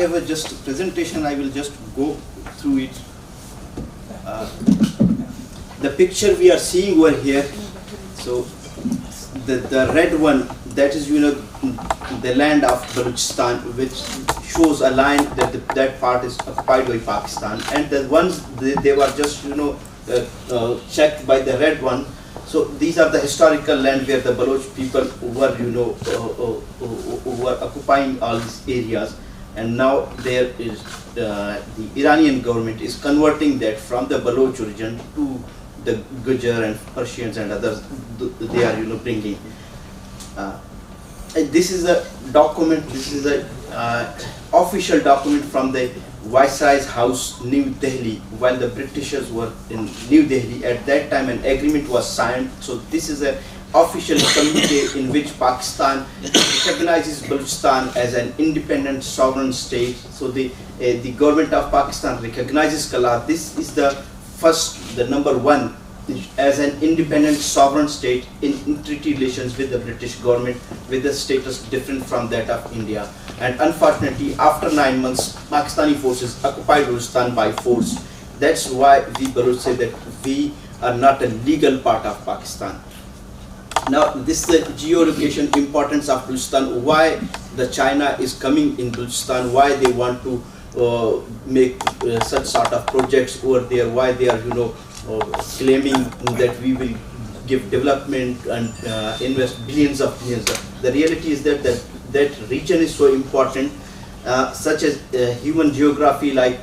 have a just presentation. I will just go through it. The picture we are seeing over here. So the red one, that is the land of Balochistan, which shows a line that that part is occupied by Pakistan, and the ones they were just checked by the red one. So these are the historical land where the Baloch people were were occupying all these areas, and now there is the Iranian government is converting that from the Baloch region to the Gujar and Persians and others. They are bringing. And this is a document. This is a official document from the Viceroy's House, New Delhi, while the Britishers were in New Delhi. At that time, an agreement was signed. So this is an official communique in which Pakistan recognizes Balochistan as an independent sovereign state. So the government of Pakistan recognizes Kalar. This is the number one, as an independent sovereign state in treaty relations with the British government, with the status different from that of India. And unfortunately, after 9 months, Pakistani forces occupied Balochistan by force. That's why we Baloch say that we are not a legal part of Pakistan. Now, this is the geolocation importance of Balochistan, why the China is coming in Balochistan, why they want to make such sort of projects over there, why they are claiming that we will give development and invest billions of billions. The reality is that that region is so important, such as human geography, like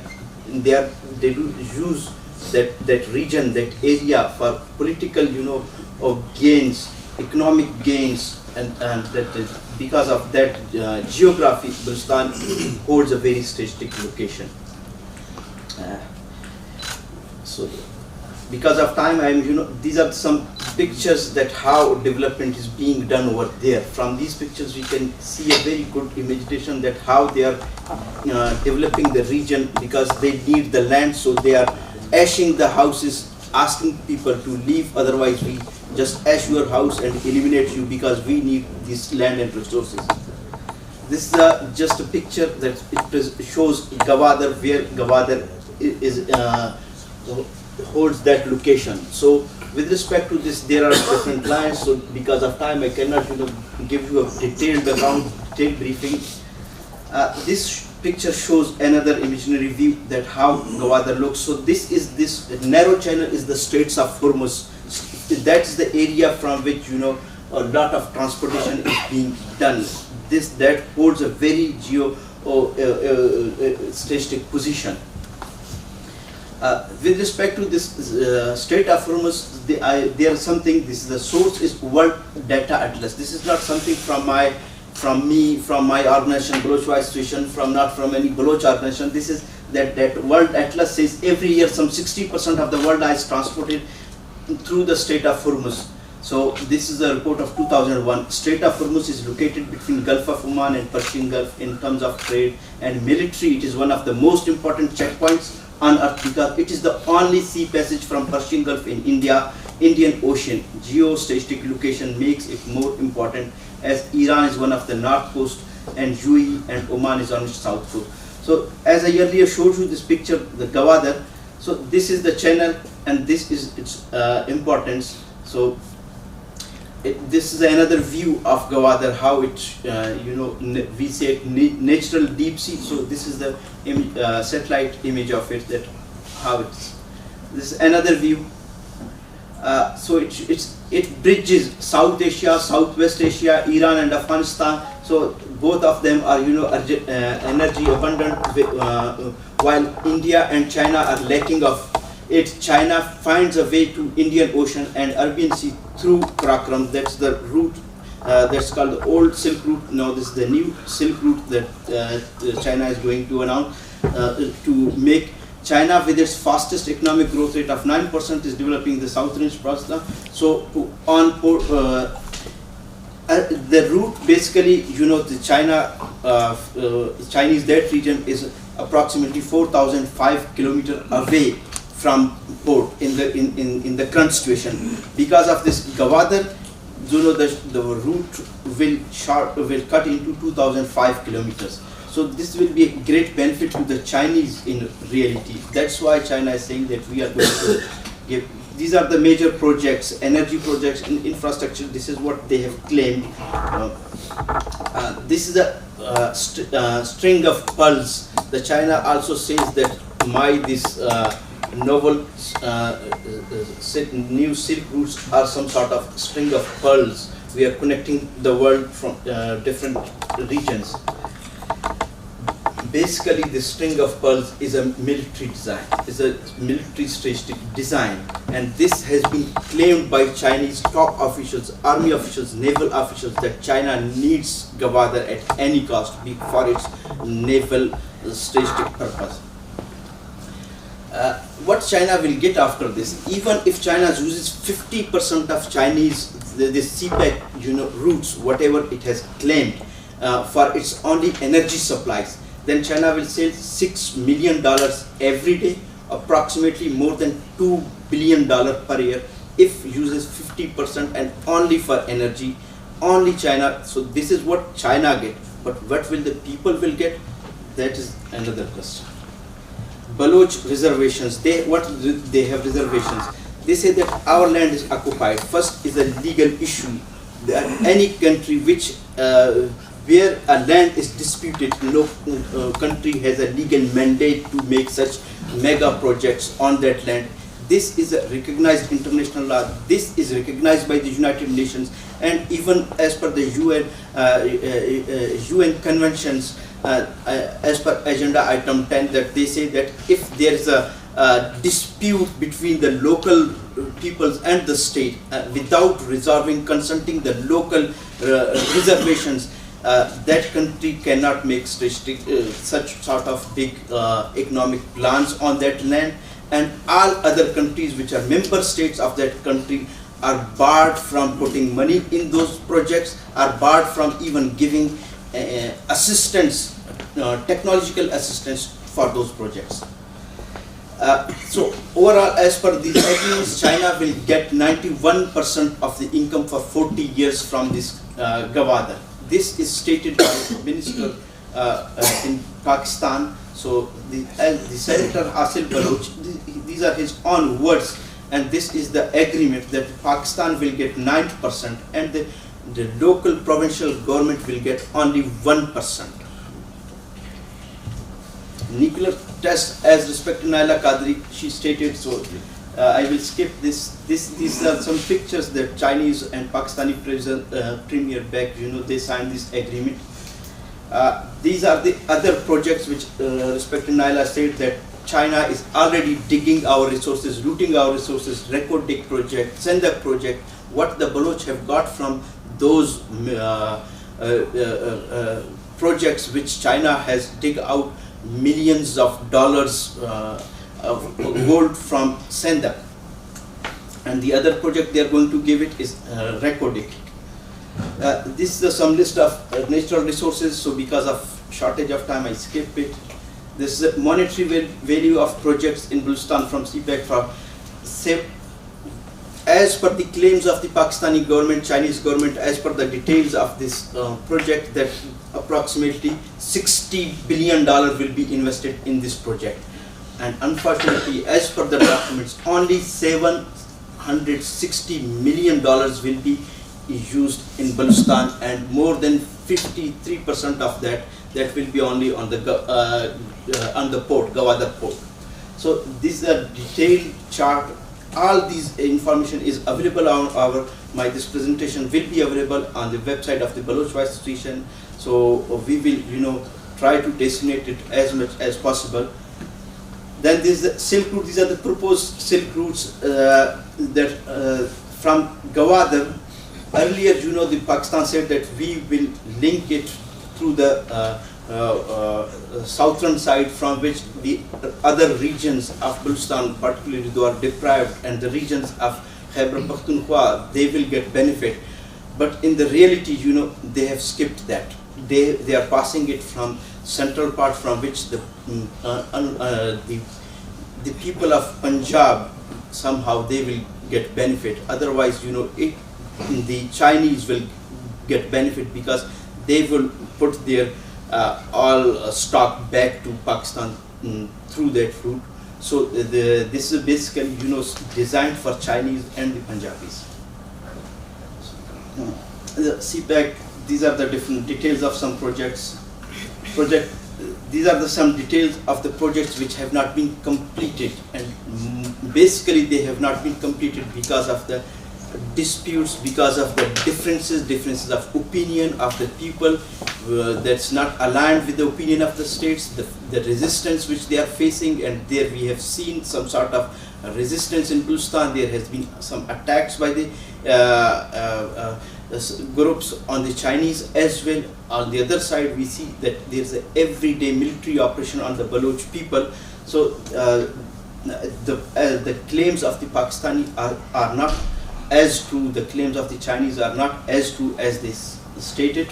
they do use that region, that area for political gains, economic gains, and that because of that geography, Balochistan holds a very strategic location. So because of time, these are some pictures that how development is being done over there. From these pictures, we can see a very good imagination that how they are developing the region, because they need the land, so they are ashing the houses, asking people to leave, otherwise we just ash your house and eliminate you because we need this land and resources. This is just a picture that it shows Gwadar, where Gwadar is holds that location. So with respect to this, there are different lines. So because of time, I cannot give you a detailed briefing. This picture shows another imaginary view that how Gwadar looks. So this narrow channel is the Straits of Hormuz. That is the area from which a lot of transportation is being done. That holds a very strategic position. With respect to this Strait of Hormuz, there is something. This is the source is World Data Atlas. This is not something from my organization, Baloch Association, not from any Baloch organization. This is that World Atlas says every year some 60% of the world is transported through the Strait of Hormuz. So this is a report of 2001. Strait of Hormuz is located between Gulf of Oman and Persian Gulf in terms of trade and military. It is one of the most important checkpoints on Earth because it is the only sea passage from Persian Gulf in Indian Ocean. Geostrategic location makes it more important as Iran is one of the north coast and UAE and Oman is on its south coast. So as I earlier showed you this picture, the Gwadar. So this is the channel and this is its importance. So this is another view of Gwadar, how it, we say it natural deep sea. So this is the satellite image of it, that how it's. This is another view. So it bridges South Asia, Southwest Asia, Iran and Afghanistan. So both of them are energy abundant, while India and China are lacking of it. China finds a way to Indian Ocean and Arabian Sea through Karakoram. That's the route that's called the old Silk Route. Now this is the new Silk Route that China is going to announce to make. China, with its fastest economic growth rate of 9%, is developing the South Range Peninsula. So the route basically, the Chinese that region is approximately 4,005 kilometers away from port in the current situation. Because of this Gwadar, the route will cut into 2,005 kilometers. So this will be a great benefit to the Chinese in reality. That's why China is saying that we are going to give. These are the major projects, energy projects, in infrastructure. This is what they have claimed. This is a string of pearls. The China also says that this novel new Silk routes are some sort of string of pearls. We are connecting the world from different regions. Basically, the string of pearls is a military design, is a military strategic design, and this has been claimed by Chinese top officials, army officials, naval officials, that China needs Gwadar at any cost for its naval strategic purpose. What China will get after this, even if China uses 50% of Chinese the CPEC routes, whatever it has claimed, for its only energy supplies, then China will sell $6 million every day, approximately more than $2 billion per year, if uses 50% and only for energy, only China. So this is what China get, but what will the people will get? That is another question. Baloch reservations, they have reservations. They say that our land is occupied. First is a legal issue. Any country which where a land is disputed, no country has a legal mandate to make such mega projects on that land. This is a recognized international law. This is recognized by the United Nations, and even as per the UN conventions, as per agenda item 10, that they say that if there is a dispute between the local peoples and the state, without resolving, consulting the local reservations, that country cannot make such sort of big economic plans on that land, and all other countries which are member states of that country are barred from putting money in those projects, are barred from even giving assistance, technological assistance for those projects. So overall, as per these agreements, China will get 91% of the income for 40 years from this Gwadar. This is stated by the minister in Pakistan. So the Senator Hasil Baloch, these are his own words, and this is the agreement that Pakistan will get 9% and the local provincial government will get only 1%. Nuclear test as respect to Naila Qadri, she stated, so I will skip this. These are some pictures that Chinese and Pakistani premier back, they signed this agreement. These are the other projects which respect to Naila said that China is already digging our resources, looting our resources, Record Dig project, Sendak project. What the Baloch have got from those projects which China has dig out millions of dollars of gold from Sendak. And the other project they are going to give it is Record Dig. This is some list of natural resources, so because of shortage of time I skip it. This is the monetary value of projects in Balochistan from CPEC for as per the claims of the Pakistani government, Chinese government, as per the details of this project, that approximately $60 billion will be invested in this project. And unfortunately, as per the documents, only $760 million will be used in Balochistan, and more than 53% of that will be only on the port, Gwadar port. So this is a detailed chart. All these information is available on this presentation will be available on the website of the Baloch Vice Station. So we will try to designate it as much as possible. Then this is the Silk Route. These are the proposed Silk routes that from Gwadar. Earlier, the Pakistan said that we will link it through the southern side, from which the other regions of Balochistan, particularly those are deprived, and the regions of Khyber Pakhtunkhwa, they will get benefit. But in the reality, they have skipped that. They are passing it from central part, from which the people of Punjab somehow they will get benefit. Otherwise, the Chinese will get benefit, because they will put their all stock back to Pakistan through that route. So this is basically designed for Chinese and the Punjabis. The CPEC, these are the different details of some projects. These are some details of the projects which have not been completed, and basically they have not been completed because of the disputes, because of the differences of opinion of the people that's not aligned with the opinion of the states, the resistance which they are facing. And there we have seen some sort of resistance in Balochistan. There has been some attacks by the groups on the Chinese as well. On the other side, we see that there is an everyday military operation on the Baloch people. So the claims of the Pakistani are not as true, the claims of the Chinese are not as true as they stated.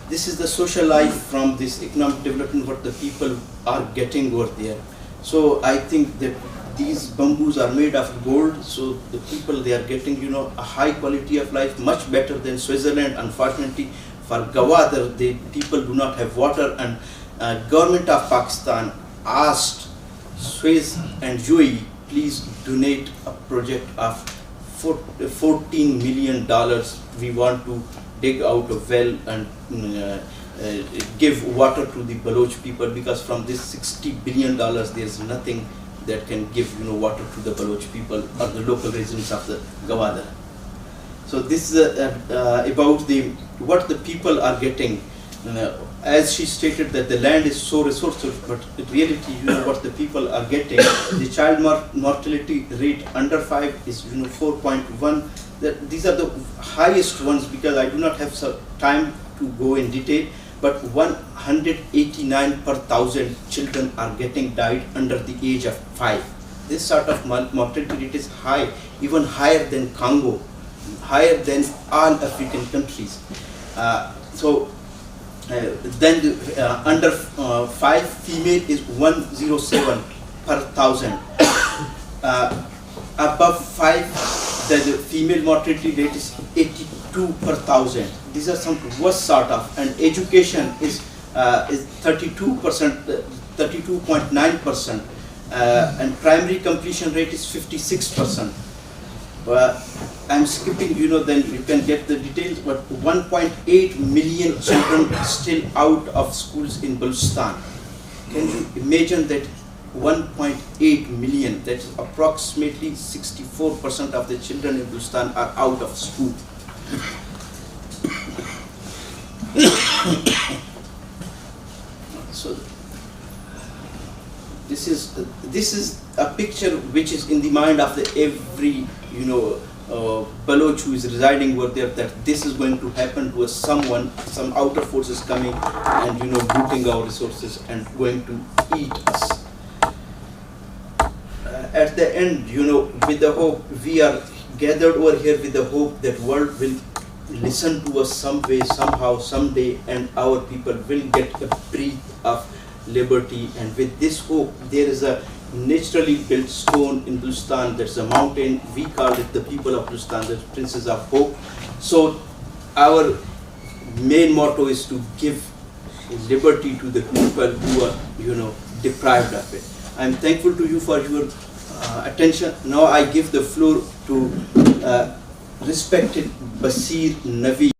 This is the social life from this economic development, what the people are getting over there. So I think that these bamboos are made of gold, so the people, they are getting a high quality of life, much better than Switzerland. Unfortunately for Gwadar, the people do not have water, and government of Pakistan asked Swiss and UAE, please donate a project of $14 million. We want to dig out a well and give water to the Baloch people, because from this $60 billion there is nothing that can give water to the Baloch people or the local residents of the Gwadar. So this is about what the people are getting. As she stated that the land is so resourceful, but in reality, what the people are getting, the child mortality rate under 5 is 4.1. These are the highest ones, because I do not have time to go in detail, but 189 per 1,000 children are getting died under the age of 5. This sort of mortality rate is high, even higher than Congo, higher than all African countries. Then under 5 female is 107 per 1,000. Above 5, the female mortality rate is 82 per 1,000. These are some worst sort of. And education is 32%, 32.9%, and primary completion rate is 56%. I'm skipping, then you can get the details, but 1.8 million children still out of schools in Balochistan. Can you imagine that? 1.8 million, that is approximately 64% of the children in Balochistan are out of school. So this is a picture which is in the mind of every Baloch who is residing over there, that this is going to happen to us. Some outer forces coming and looting our resources and going to eat us. At the end, with the hope, we are gathered over here with the hope that world will listen to us some way, somehow, someday, and our people will get a breath of liberty. And with this hope, there is a naturally built stone in Balochistan. There's a mountain. We call it, the people of Balochistan, the Princes of Hope. So our main motto is to give liberty to the people who are, deprived of it. I'm thankful to you for your attention. Now I give the floor to respected Basir Navi.